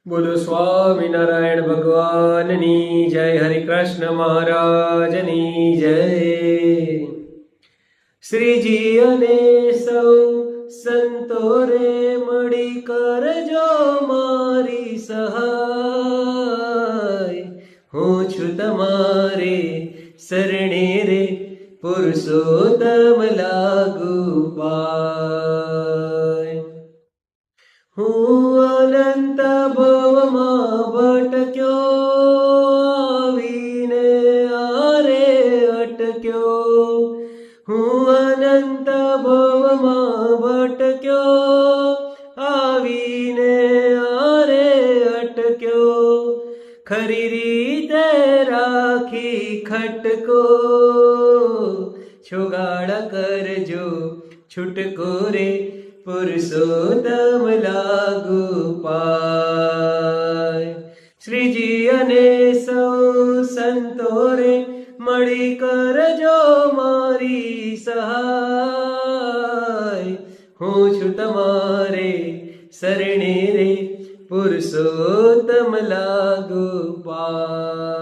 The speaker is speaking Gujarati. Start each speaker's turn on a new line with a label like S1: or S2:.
S1: બોલો સ્વામિનારાયણ ભગવાનની જય, હરિ કૃષ્ણ મહારાજની જય। શ્રીજી અને સૌ સંતો રે મળી કરજો મારી સહાય। હું છું તમારે શરણે રે પુરુષોત્તમ લાગુ પાય। હું અનંત ભવમાં ભટક્યો આવીને આરે અટક્યો। હું અનંત ભવમાં ભટક્યો આવીને આરે અટક્યો। ખરી રીતે રાખી ખટકો છોગાડા કરજો છૂટકો રે પુરુષોત્તમ લાગુ પાય। શ્રીજી અને સૌ સંતો રે મળી કરજો મારી સહાય। હું છું તમારે શરણે રે પુરુષોત્તમ લાગુ પાય।